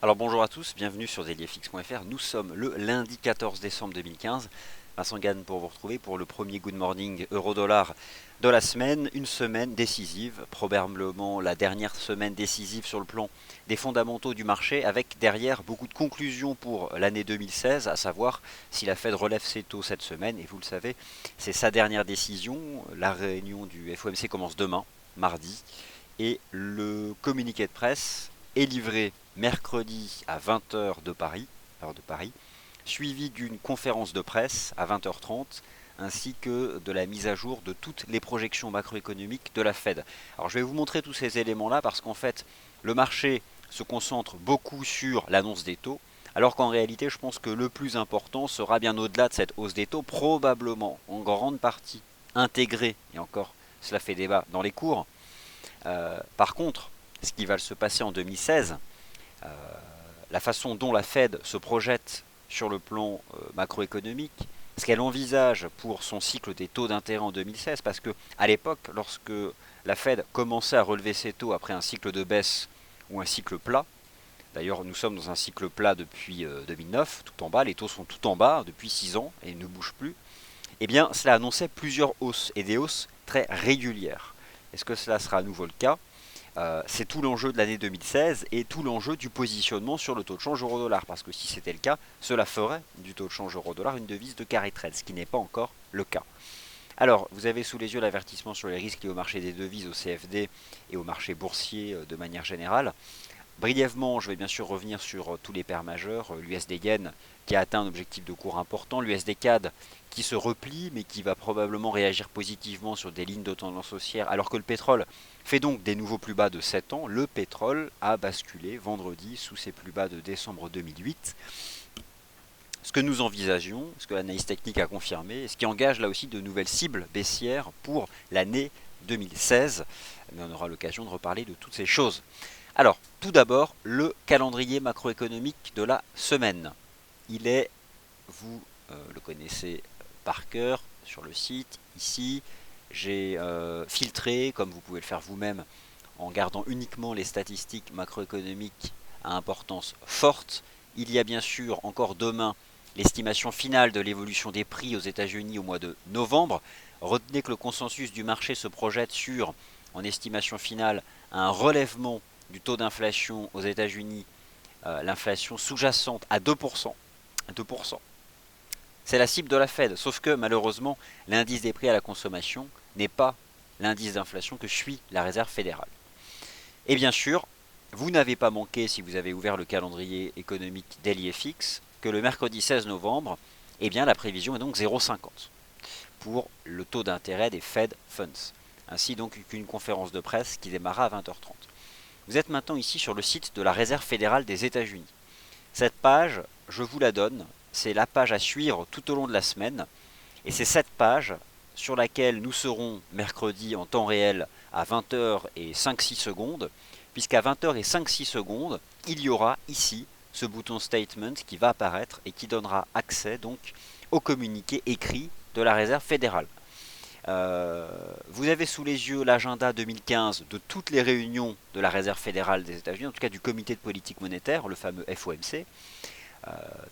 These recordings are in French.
Alors bonjour à tous, bienvenue sur dailyfx.fr. Nous sommes le lundi 14 décembre 2015. Vincent Gann pour vous retrouver pour le premier Good Morning Euro-Dollar de la semaine. Une semaine décisive, probablement la dernière semaine décisive sur le plan des fondamentaux du marché, avec derrière beaucoup de conclusions pour l'année 2016, à savoir si la Fed relève ses taux cette semaine. Et vous le savez, c'est sa dernière décision. La réunion du FOMC commence demain, mardi, et le communiqué de presse est livré mercredi à 20 heures de Paris, heure de Paris, suivi d'une conférence de presse à 20h30, ainsi que de la mise à jour de toutes les projections macroéconomiques de la Fed. Alors je vais vous montrer tous ces éléments-là parce qu'en fait, le marché se concentre beaucoup sur l'annonce des taux, alors qu'en réalité, je pense que le plus important sera bien au-delà de cette hausse des taux, probablement en grande partie intégrée, et encore, cela fait débat dans les cours. Par contre, ce qui va se passer en 2016, euh, la façon dont la Fed se projette sur le plan macroéconomique, ce qu'elle envisage pour son cycle des taux d'intérêt en 2016, parce que à l'époque, lorsque la Fed commençait à relever ses taux après un cycle de baisse ou un cycle plat, d'ailleurs nous sommes dans un cycle plat depuis 2009, tout en bas, les taux sont tout en bas depuis 6 ans et ne bougent plus, eh bien cela annonçait plusieurs hausses et des hausses très régulières. Est-ce que cela sera à nouveau le cas? C'est tout l'enjeu de l'année 2016 et tout l'enjeu du positionnement sur le taux de change euro-dollar. Parce que si c'était le cas, cela ferait du taux de change euro-dollar une devise de carry trade, ce qui n'est pas encore le cas. Alors, vous avez sous les yeux l'avertissement sur les risques liés au marché des devises, au CFD et au marché boursier de manière générale. Brièvement, je vais bien sûr revenir sur tous les paires majeures, l'USD Yen qui a atteint un objectif de cours important, l'USD CAD qui se replie mais qui va probablement réagir positivement sur des lignes de tendance haussière alors que le pétrole fait donc des nouveaux plus bas de 7 ans. Le pétrole a basculé vendredi sous ses plus bas de décembre 2008. Ce que nous envisagions, ce que l'analyse technique a confirmé, et ce qui engage là aussi de nouvelles cibles baissières pour l'année 2016. Mais on aura l'occasion de reparler de toutes ces choses. Alors, tout d'abord, le calendrier macroéconomique de la semaine. Il est, vous le connaissez par cœur sur le site, ici. J'ai filtré, comme vous pouvez le faire vous-même, en gardant uniquement les statistiques macroéconomiques à importance forte. Il y a bien sûr encore demain l'estimation finale de l'évolution des prix aux États-Unis au mois de novembre. Retenez que le consensus du marché se projette sur, en estimation finale, un relèvement du taux d'inflation aux États-Unis, l'inflation sous-jacente à 2%. 2%. C'est la cible de la Fed, sauf que malheureusement, l'indice des prix à la consommation n'est pas l'indice d'inflation que suit la Réserve fédérale. Et bien sûr, vous n'avez pas manqué, si vous avez ouvert le calendrier économique d'LIFX, que le mercredi 16 novembre, eh bien, la prévision est donc 0,50 pour le taux d'intérêt des Fed Funds. Ainsi donc qu'une conférence de presse qui démarra à 20h30. Vous êtes maintenant ici sur le site de la Réserve fédérale des États-Unis. Cette page, je vous la donne, c'est la page à suivre tout au long de la semaine. Et c'est cette page sur laquelle nous serons mercredi en temps réel à 20h et 5-6 secondes, puisqu'à 20h et 5-6 secondes, il y aura ici ce bouton Statement qui va apparaître et qui donnera accès donc au communiqué écrit de la Réserve fédérale. Vous avez sous les yeux l'agenda 2015 de toutes les réunions de la Réserve fédérale des États-Unis, en tout cas du comité de politique monétaire, le fameux FOMC.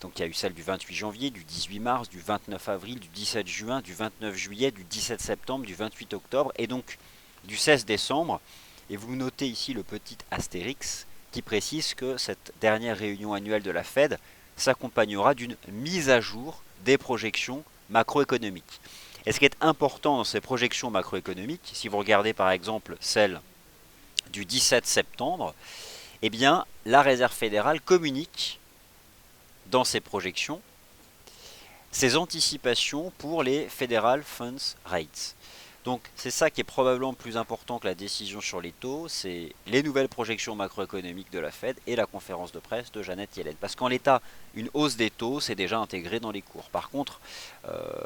Donc il y a eu celle du 28 janvier, du 18 mars, du 29 avril, du 17 juin, du 29 juillet, du 17 septembre, du 28 octobre et donc du 16 décembre. Et vous notez ici le petit astérix qui précise que cette dernière réunion annuelle de la Fed s'accompagnera d'une mise à jour des projections macroéconomiques. Et ce qui est important dans ces projections macroéconomiques, si vous regardez par exemple celle du 17 septembre, eh bien la Réserve fédérale communique dans ses projections ses anticipations pour les Federal Funds Rates. Donc c'est ça qui est probablement plus important que la décision sur les taux, c'est les nouvelles projections macroéconomiques de la Fed et la conférence de presse de Janet Yellen. Parce qu'en l'état, une hausse des taux, c'est déjà intégré dans les cours. Par contre,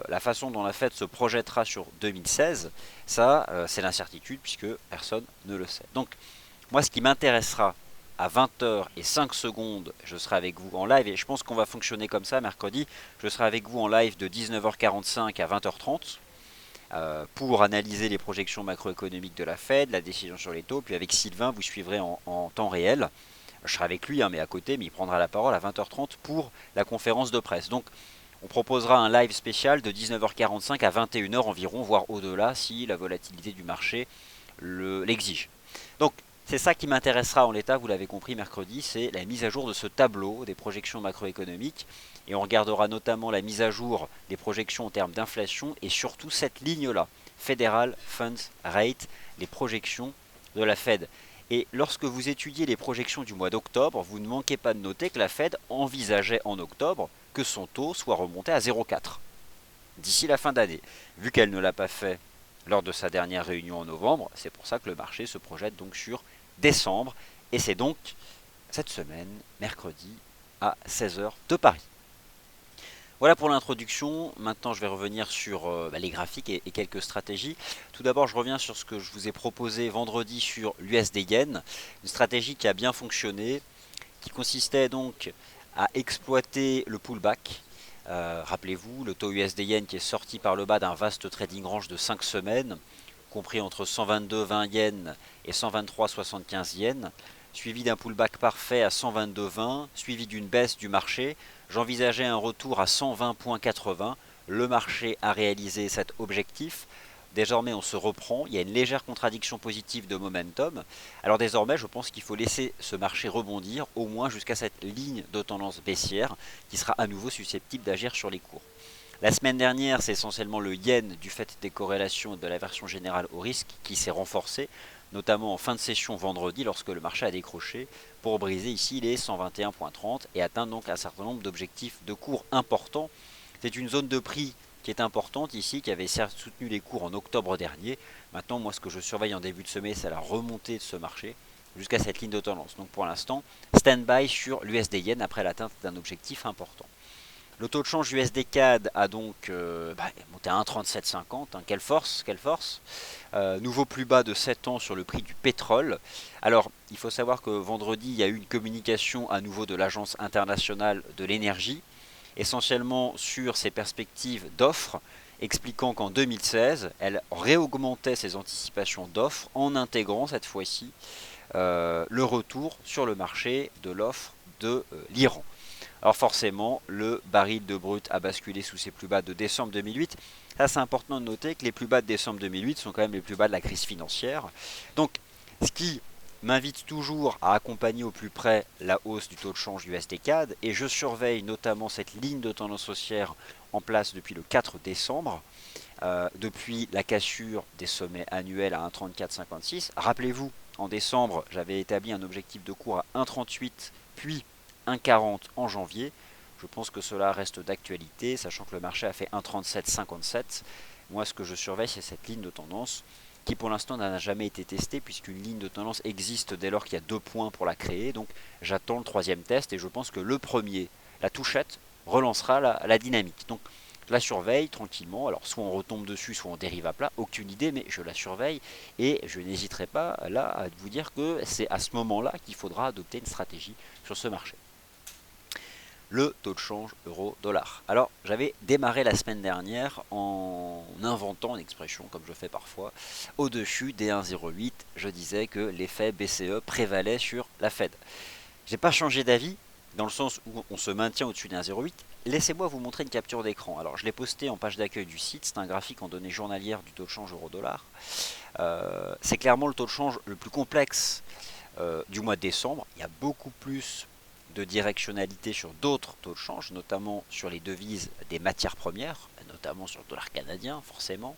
la façon dont la Fed se projettera sur 2016, ça c'est l'incertitude puisque personne ne le sait. Donc moi ce qui m'intéressera à 20h et 5 secondes, je serai avec vous en live et je pense qu'on va fonctionner comme ça mercredi. Je serai avec vous en live de 19h45 à 20h30 pour analyser les projections macroéconomiques de la Fed, la décision sur les taux. Puis avec Sylvain, vous suivrez en temps réel Je serai avec lui, hein, mais à côté, mais il prendra la parole à 20h30 pour la conférence de presse. Donc on proposera un live spécial de 19h45 à 21h environ, voire au-delà, si la volatilité du marché l'exige. Donc c'est ça qui m'intéressera en l'état, vous l'avez compris, mercredi, c'est la mise à jour de ce tableau des projections macroéconomiques. Et on regardera notamment la mise à jour des projections en termes d'inflation et surtout cette ligne-là, Federal Funds Rate, les projections de la Fed. Et lorsque vous étudiez les projections du mois d'octobre, vous ne manquez pas de noter que la Fed envisageait en octobre que son taux soit remonté à 0,4 d'ici la fin d'année. Vu qu'elle ne l'a pas fait lors de sa dernière réunion en novembre, c'est pour ça que le marché se projette donc sur décembre. Et c'est donc cette semaine, mercredi, à 16h de Paris. Voilà pour l'introduction. Maintenant, je vais revenir sur les graphiques et quelques stratégies. Tout d'abord, je reviens sur ce que je vous ai proposé vendredi sur l'USD Yen. Une stratégie qui a bien fonctionné, qui consistait donc à exploiter le pullback. Rappelez-vous, le taux USD Yen qui est sorti par le bas d'un vaste trading range de 5 semaines, compris entre 122,20 yens et 123,75 yens, suivi d'un pullback parfait à 122,20, suivi d'une baisse du marché. J'envisageais un retour à 120,80. Le marché a réalisé cet objectif. Désormais, on se reprend. Il y a une légère contradiction positive de momentum. Alors désormais, je pense qu'il faut laisser ce marché rebondir, au moins jusqu'à cette ligne de tendance baissière, qui sera à nouveau susceptible d'agir sur les cours. La semaine dernière, c'est essentiellement le yen, du fait des corrélations et de l'aversion générale au risque, qui s'est renforcé, notamment en fin de session vendredi, lorsque le marché a décroché, pour briser ici les 121,30 et atteindre donc un certain nombre d'objectifs de cours importants. C'est une zone de prix qui est importante ici, qui avait certes soutenu les cours en octobre dernier. Maintenant, moi, ce que je surveille en début de semaine, c'est la remontée de ce marché jusqu'à cette ligne de tendance. Donc pour l'instant, stand-by sur l'USD Yen après l'atteinte d'un objectif important. Le taux de change USD CAD a donc monté à 1,3750. Hein. Quelle force, quelle force. Nouveau plus bas de 7 ans sur le prix du pétrole. Alors, il faut savoir que vendredi, il y a eu une communication à nouveau de l'Agence internationale de l'énergie, essentiellement sur ses perspectives d'offres, expliquant qu'en 2016, elle réaugmentait ses anticipations d'offres en intégrant cette fois-ci le retour sur le marché de l'offre de l'Iran. Alors forcément, le baril de brut a basculé sous ses plus bas de décembre 2008. Ça, c'est important de noter que les plus bas de décembre 2008 sont quand même les plus bas de la crise financière. Donc, ce qui m'invite toujours à accompagner au plus près la hausse du taux de change du USD-CAD, et je surveille notamment cette ligne de tendance haussière en place depuis le 4 décembre, depuis la cassure des sommets annuels à 1,3456. Rappelez-vous, en décembre, j'avais établi un objectif de cours à 1,38, puis 1,40 en janvier. Je pense que cela reste d'actualité, sachant que le marché a fait 1,3757. Moi, ce que je surveille, c'est cette ligne de tendance qui pour l'instant n'a jamais été testée, puisqu'une ligne de tendance existe dès lors qu'il y a 2 points pour la créer. Donc j'attends le troisième test et je pense que le premier, la touchette, relancera la dynamique. Donc je la surveille tranquillement. Alors soit on retombe dessus, soit on dérive à plat. Aucune idée, mais je la surveille et je n'hésiterai pas là à vous dire que c'est à ce moment-là qu'il faudra adopter une stratégie sur ce marché. Le taux de change euro-dollar. Alors, j'avais démarré la semaine dernière en inventant une expression, comme je fais parfois, au-dessus des 1,08. Je disais que l'effet BCE prévalait sur la Fed. J'ai pas changé d'avis, dans le sens où on se maintient au-dessus des 1,08. Laissez-moi vous montrer une capture d'écran. Alors, je l'ai posté en page d'accueil du site. C'est un graphique en données journalières du taux de change euro-dollar. C'est clairement le taux de change le plus complexe du mois de décembre. Il y a beaucoup plus de directionnalité sur d'autres taux de change, notamment sur les devises des matières premières, notamment sur le dollar canadien, forcément.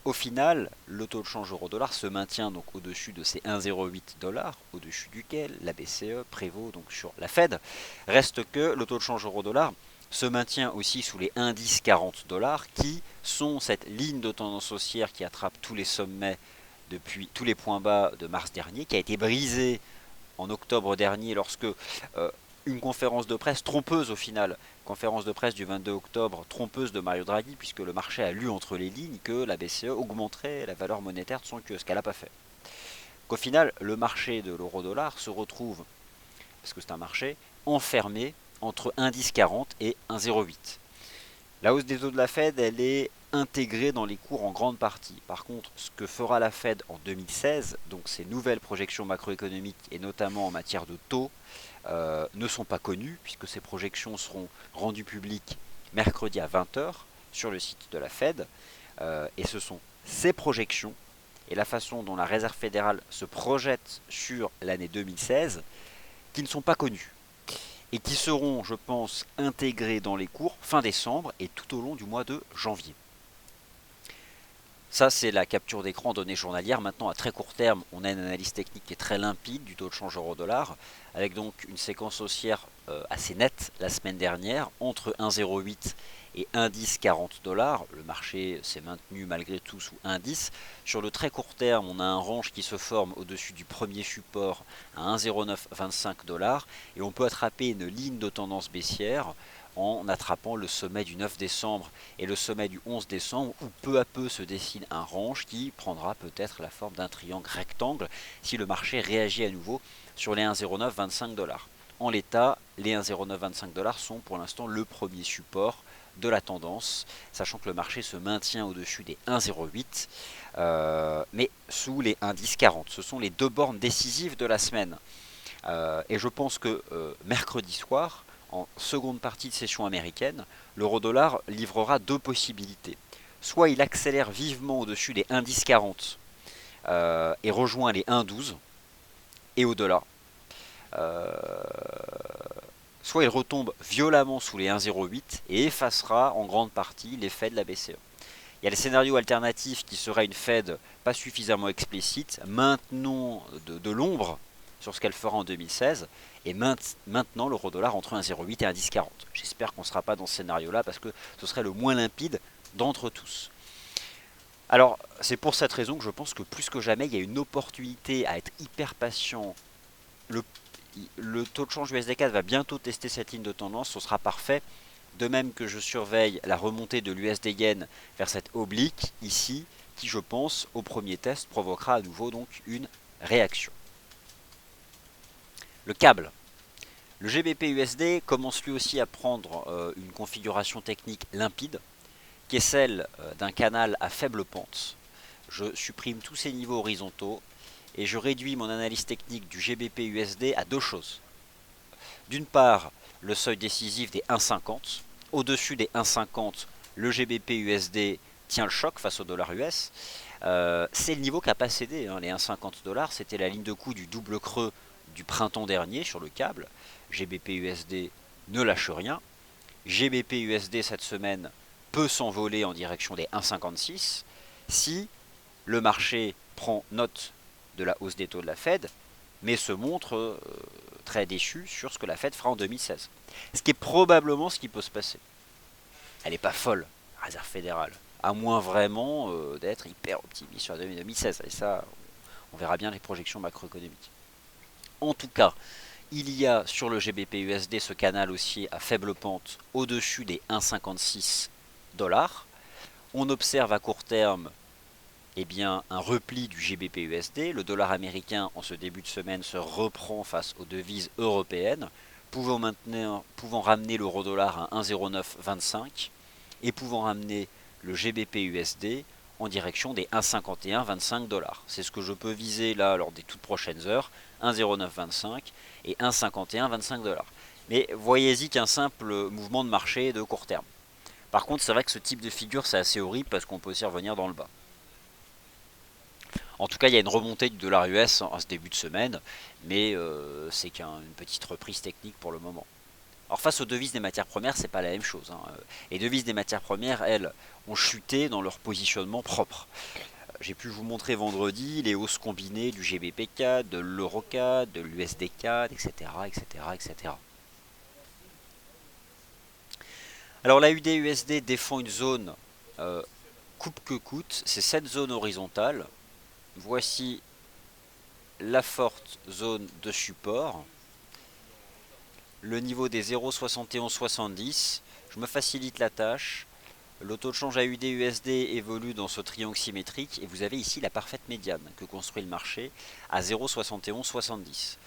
Au final, le taux de change euro-dollar se maintient donc au-dessus de ces 1,08 $, au-dessus duquel la BCE prévaut donc sur la Fed. Reste que le taux de change euro-dollar se maintient aussi sous les indices 40 $, qui sont cette ligne de tendance haussière qui attrape tous les sommets depuis tous les points bas de mars dernier, qui a été brisée en octobre dernier lorsque une conférence de presse trompeuse au final, conférence de presse du 22 octobre trompeuse de Mario Draghi, puisque le marché a lu entre les lignes que la BCE augmenterait la valeur monétaire de son QE, ce qu'elle n'a pas fait. Qu'au final, le marché de l'euro-dollar se retrouve, parce que c'est un marché, enfermé entre 1,1040 et 1,08. La hausse des taux de la Fed, elle est intégrés dans les cours en grande partie. Par contre, ce que fera la Fed en 2016, donc ces nouvelles projections macroéconomiques et notamment en matière de taux, ne sont pas connues puisque ces projections seront rendues publiques mercredi à 20 h sur le site de la Fed. Et ce sont ces projections et la façon dont la Réserve fédérale se projette sur l'année 2016 qui ne sont pas connues et qui seront, je pense, intégrées dans les cours fin décembre et tout au long du mois de janvier. Ça, c'est la capture d'écran donnée journalière. Maintenant, à très court terme, on a une analyse technique qui est très limpide du taux de change euro-dollar, avec donc une séquence haussière assez nette la semaine dernière, entre 1,08 et 1,1040 $. Le marché s'est maintenu malgré tout sous 1,10. Sur le très court terme, on a un range qui se forme au-dessus du premier support à 1,0925 $, et on peut attraper une ligne de tendance baissière en attrapant le sommet du 9 décembre et le sommet du 11 décembre, où peu à peu se dessine un range qui prendra peut-être la forme d'un triangle rectangle si le marché réagit à nouveau sur les 1,0925 $. En l'état, les 1,0925 $ sont pour l'instant le premier support de la tendance, sachant que le marché se maintient au-dessus des 1,08, mais sous les 1,1040. Ce sont les deux bornes décisives de la semaine. Et je pense que mercredi soir, en seconde partie de session américaine, l'euro-dollar livrera deux possibilités. Soit il accélère vivement au-dessus des 1,1040 et rejoint les 1,12 et au-delà. Soit il retombe violemment sous les 1,08 et effacera en grande partie l'effet de la BCE. Il y a le scénario alternatif qui serait une Fed pas suffisamment explicite, maintenant de l'ombre sur ce qu'elle fera en 2016, et maintenant l'euro-dollar entre 1,08 et 1,1040. J'espère qu'on ne sera pas dans ce scénario-là parce que ce serait le moins limpide d'entre tous. Alors, c'est pour cette raison que je pense que plus que jamais, il y a une opportunité à être hyper patient. Le taux de change USD4 va bientôt tester cette ligne de tendance, ce sera parfait. De même que je surveille la remontée de l'USD Yen vers cette oblique ici, qui je pense au premier test provoquera à nouveau donc une réaction. Le câble. Le GBP USD commence lui aussi à prendre une configuration technique limpide, qui est celle d'un canal à faible pente. Je supprime tous ces niveaux horizontaux et je réduis mon analyse technique du GBP USD à deux choses. D'une part, le seuil décisif des 1,50. Au-dessus des 1,50, le GBP USD tient le choc face au dollar US. C'est le niveau qui n'a pas cédé, hein. Les 1,50 $, c'était la ligne de coup du double creux du printemps dernier sur le câble. GBP USD ne lâche rien. GBP USD cette semaine peut s'envoler en direction des 1,56 si le marché prend note de la hausse des taux de la Fed, mais se montre très déçu sur ce que la Fed fera en 2016. Ce qui est probablement ce qui peut se passer. Elle n'est pas folle, la Réserve fédérale, à moins vraiment d'être hyper optimiste sur 2016. Et ça, on verra bien les projections macroéconomiques. En tout cas, il y a sur le GBP USD ce canal haussier à faible pente au-dessus des 1,56 $. On observe à court terme un repli du GBP USD. Le dollar américain en ce début de semaine se reprend face aux devises européennes, pouvant ramener l'euro-dollar à 1,0925 et pouvant ramener le GBP USD en direction des 1,5125 $. C'est ce que je peux viser là lors des toutes prochaines heures, 1,0925 et 1,5125 $. Mais voyez-y qu'un simple mouvement de marché de court terme. Par contre, c'est vrai que ce type de figure, c'est assez horrible parce qu'on peut aussi revenir dans le bas. En tout cas, il y a une remontée du dollar US en ce début de semaine, mais c'est qu'une petite reprise technique pour le moment. Alors face aux devises des matières premières, c'est pas la même chose, hein. Les devises des matières premières, elles, ont chuté dans leur positionnement propre. J'ai pu vous montrer vendredi les hausses combinées du GBP4, de l'EURO4, de l'USD4, etc., etc., etc. Alors la UD-USD défend une zone coupe que coûte, c'est cette zone horizontale. Voici la forte zone de support. Le niveau des 0,7170. Je me facilite la tâche. Le taux de change AUD-USD évolue dans ce triangle symétrique et vous avez ici la parfaite médiane que construit le marché à 0,7170.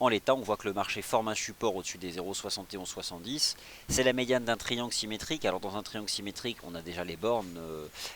En l'état, on voit que le marché forme un support au-dessus des 0,7170. C'est la médiane d'un triangle symétrique. Alors dans un triangle symétrique, on a déjà les bornes,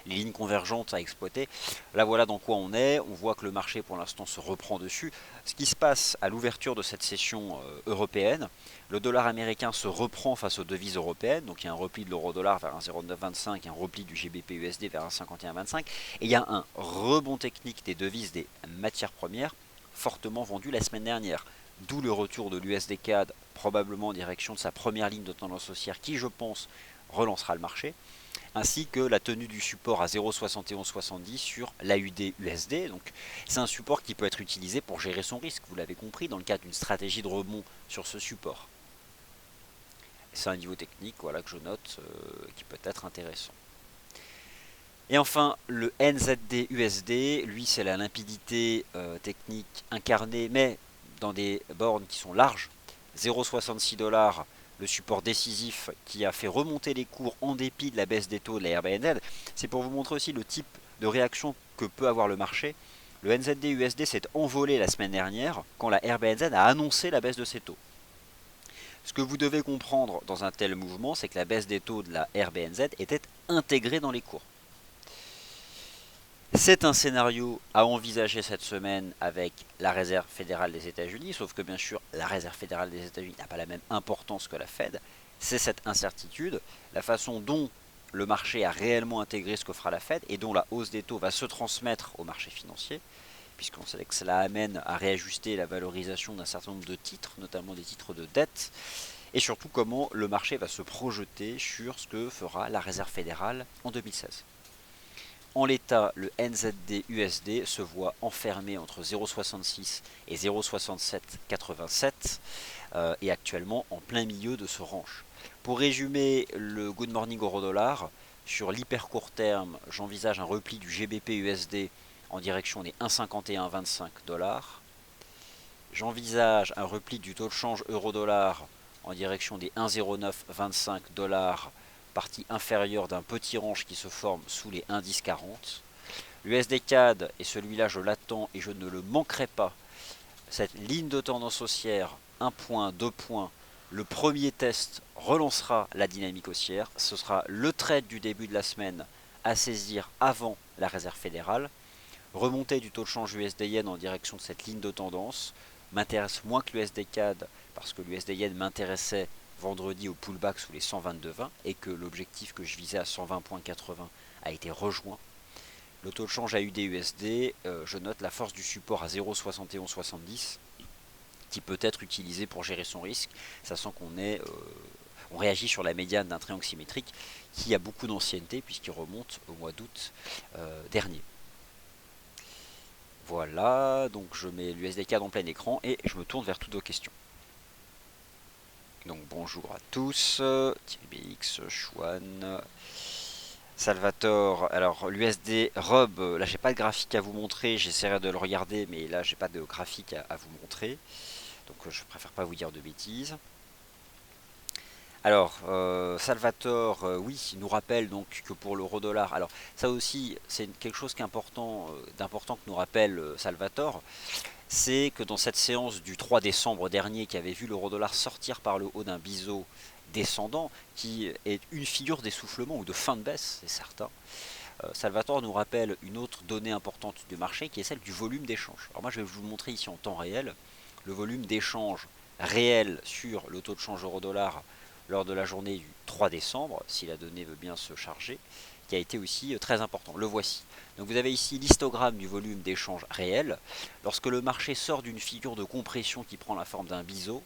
les lignes convergentes à exploiter. Là voilà dans quoi on est. On voit que le marché pour l'instant se reprend dessus. Ce qui se passe à l'ouverture de cette session européenne, le dollar américain se reprend face aux devises européennes. Donc il y a un repli de l'euro-dollar vers 1,0925, un repli du GBP-USD vers 1,5125. Et il y a un rebond technique des devises des matières premières fortement vendues la semaine dernière. D'où le retour de l'USD CAD, probablement en direction de sa première ligne de tendance haussière qui, je pense, relancera le marché, ainsi que la tenue du support à 0,7170 sur l'AUD-USD. Donc c'est un support qui peut être utilisé pour gérer son risque, vous l'avez compris, dans le cadre d'une stratégie de rebond sur ce support. C'est un niveau technique voilà, que je note qui peut être intéressant. Et enfin, le NZD-USD, lui c'est la limpidité technique incarnée, mais dans des bornes qui sont larges. 0,66 $, le support décisif qui a fait remonter les cours en dépit de la baisse des taux de la RBNZ. C'est pour vous montrer aussi le type de réaction que peut avoir le marché. Le NZD-USD s'est envolé la semaine dernière quand la RBNZ a annoncé la baisse de ses taux. Ce que vous devez comprendre dans un tel mouvement, c'est que la baisse des taux de la RBNZ était intégrée dans les cours. C'est un scénario à envisager cette semaine avec la Réserve fédérale des États-Unis, sauf que bien sûr la Réserve fédérale des États-Unis n'a pas la même importance que la Fed. C'est cette incertitude, la façon dont le marché a réellement intégré ce que fera la Fed et dont la hausse des taux va se transmettre au marché financier, puisqu'on sait que cela amène à réajuster la valorisation d'un certain nombre de titres, notamment des titres de dette, et surtout comment le marché va se projeter sur ce que fera la Réserve fédérale en 2016. En l'état, le NZD-USD se voit enfermé entre 0,66 et 0,6787 et actuellement en plein milieu de ce range. Pour résumer le Good Morning Euro-Dollar, sur l'hyper court terme, j'envisage un repli du GBP-USD en direction des 1,5125 $. J'envisage un repli du taux de change euro-dollar en direction des 1,0925 $, partie inférieure d'un petit range qui se forme sous les 1,1040. L'USD CAD, et celui-là je l'attends et je ne le manquerai pas, cette ligne de tendance haussière, 1 point, 2 points, le premier test relancera la dynamique haussière. Ce sera le trade du début de la semaine à saisir avant la Réserve fédérale. Remontée du taux de change USD-Yen en direction de cette ligne de tendance m'intéresse moins que l'USD CAD parce que l'USD-Yen m'intéressait vendredi au pullback sous les 122,20 et que l'objectif que je visais à 120,80 a été rejoint. Le taux de change AUD-USD, je note la force du support à 0,7170 qui peut être utilisé pour gérer son risque, sachant qu'on on réagit sur la médiane d'un triangle symétrique qui a beaucoup d'ancienneté puisqu'il remonte au mois d'août dernier. Voilà, donc je mets l'USD-CAD en plein écran et je me tourne vers toutes vos questions. Donc bonjour à tous, TBX, Chouane, Salvatore. Alors l'USD Rob, là j'ai pas de graphique à vous montrer, j'essaierai de le regarder, mais là j'ai pas de graphique à vous montrer, donc je préfère pas vous dire de bêtises. Alors Salvatore, oui, il nous rappelle donc que pour l'euro-dollar, alors ça aussi c'est quelque chose d'important que nous rappelle Salvatore. C'est que dans cette séance du 3 décembre dernier qui avait vu l'euro-dollar sortir par le haut d'un biseau descendant, qui est une figure d'essoufflement ou de fin de baisse, c'est certain, Salvatore nous rappelle une autre donnée importante du marché qui est celle du volume d'échange. Alors moi je vais vous montrer ici en temps réel le volume d'échange réel sur le taux de change euro-dollar lors de la journée du 3 décembre, si la donnée veut bien se charger, qui a été aussi très important. Le voici. Donc vous avez ici l'histogramme du volume d'échange réel. Lorsque le marché sort d'une figure de compression qui prend la forme d'un biseau,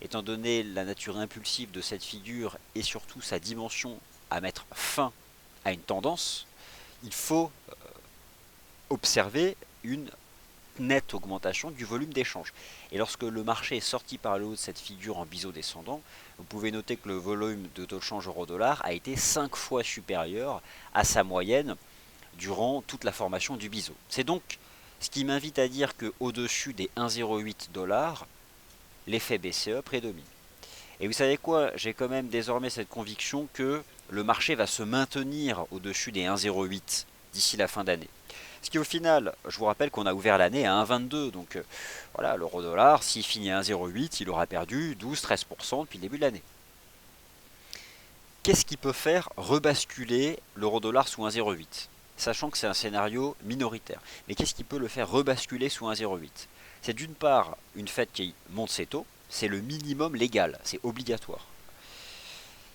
étant donné la nature impulsive de cette figure et surtout sa dimension à mettre fin à une tendance, il faut observer une nette augmentation du volume d'échange. Et lorsque le marché est sorti par le haut de cette figure en biseau descendant, vous pouvez noter que le volume de taux de change euro-dollar a été 5 fois supérieur à sa moyenne durant toute la formation du biseau. C'est donc ce qui m'invite à dire qu'au-dessus des 1,08 $, l'effet BCE prédomine. Et vous savez quoi, j'ai quand même désormais cette conviction que le marché va se maintenir au-dessus des 1,08 d'ici la fin d'année. Ce qui au final, je vous rappelle qu'on a ouvert l'année à 1,22, donc voilà, l'euro-dollar, s'il finit à 1,08, il aura perdu 12-13% depuis le début de l'année. Qu'est-ce qui peut faire rebasculer l'euro-dollar sous 1,08? Sachant que c'est un scénario minoritaire. Mais qu'est-ce qui peut le faire rebasculer sous 1,08? C'est d'une part une Fed qui monte ses taux, c'est le minimum légal, c'est obligatoire.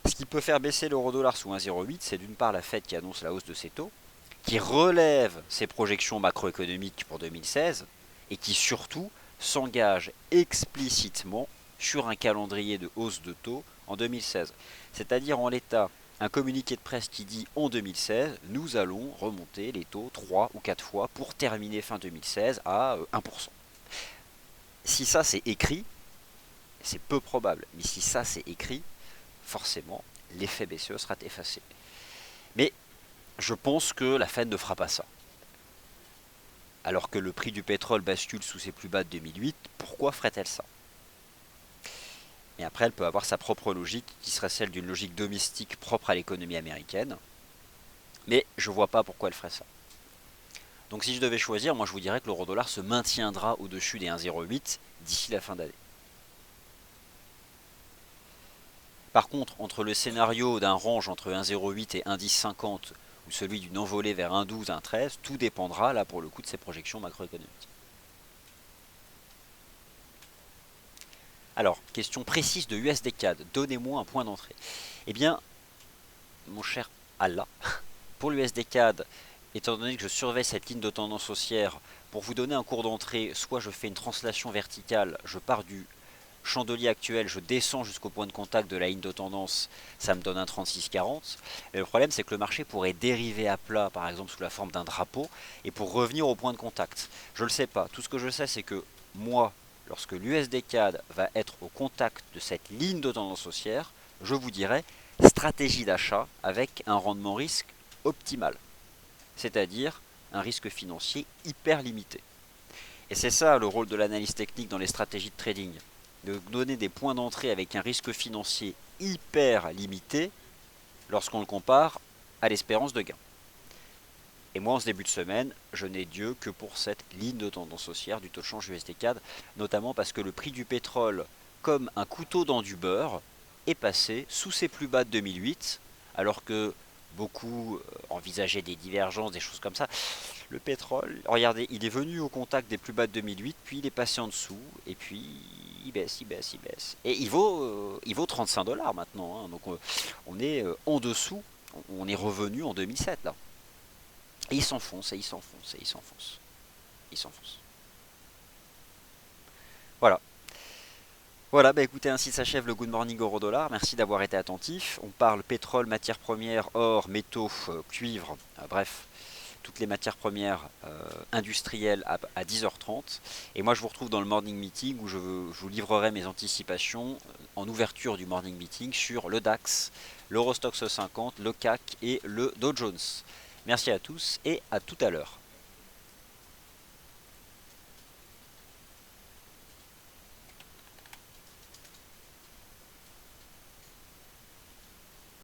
Ce qui peut faire baisser l'euro-dollar sous 1,08, c'est d'une part la Fed qui annonce la hausse de ses taux, qui relève ses projections macroéconomiques pour 2016 et qui surtout s'engage explicitement sur un calendrier de hausse de taux en 2016. C'est-à-dire en l'état, un communiqué de presse qui dit en 2016, nous allons remonter les taux 3 ou 4 fois pour terminer fin 2016 à 1%. Si ça c'est écrit, c'est peu probable, mais si ça c'est écrit, forcément l'effet BCE sera effacé. Mais je pense que la Fed ne fera pas ça. Alors que le prix du pétrole bascule sous ses plus bas de 2008, pourquoi ferait-elle ça? Et après, elle peut avoir sa propre logique, qui serait celle d'une logique domestique propre à l'économie américaine. Mais je vois pas pourquoi elle ferait ça. Donc si je devais choisir, moi je vous dirais que l'euro-dollar se maintiendra au-dessus des 1,08 d'ici la fin d'année. Par contre, entre le scénario d'un range entre 1,08 et 1,1050 ou celui d'une envolée vers 1,12, 1,13, tout dépendra là pour le coup de ses projections macroéconomiques. Alors, question précise de USD CAD, donnez-moi un point d'entrée. Eh bien, mon cher Allah, pour l'USD CAD, étant donné que je surveille cette ligne de tendance haussière, pour vous donner un cours d'entrée, soit je fais une translation verticale, je pars du chandelier actuel, je descends jusqu'au point de contact de la ligne de tendance, ça me donne un 36,40. Et le problème, c'est que le marché pourrait dériver à plat, par exemple sous la forme d'un drapeau, et pour revenir au point de contact. Je ne le sais pas. Tout ce que je sais, c'est que moi, lorsque l'USD CAD va être au contact de cette ligne de tendance haussière, je vous dirai stratégie d'achat avec un rendement risque optimal. C'est-à-dire un risque financier hyper limité. Et c'est ça le rôle de l'analyse technique dans les stratégies de trading. De donner des points d'entrée avec un risque financier hyper limité lorsqu'on le compare à l'espérance de gain. Et moi en ce début de semaine, je n'ai Dieu que pour cette ligne de tendance haussière du taux de change USD CAD, notamment parce que le prix du pétrole, comme un couteau dans du beurre, est passé sous ses plus bas de 2008, alors que beaucoup envisageaient des divergences, des choses comme ça. Le pétrole, regardez, il est venu au contact des plus bas de 2008, puis il est passé en dessous, et puis il baisse, il baisse, il baisse. Et il vaut 35 dollars maintenant, hein, donc on est en dessous, on est revenu en 2007 là. Et il s'enfonce, et il s'enfonce, et il s'enfonce. Il s'enfonce. Voilà. Voilà, bah écoutez, ainsi s'achève le Good Morning Euro Dollar. Merci d'avoir été attentif. On parle pétrole, matières premières, or, métaux, cuivre, bref, toutes les matières premières industrielles à 10h30. Et moi, je vous retrouve dans le morning meeting où je vous livrerai mes anticipations en ouverture du morning meeting sur le DAX, l'Eurostoxx 50, le CAC et le Dow Jones. Merci à tous et à tout à l'heure.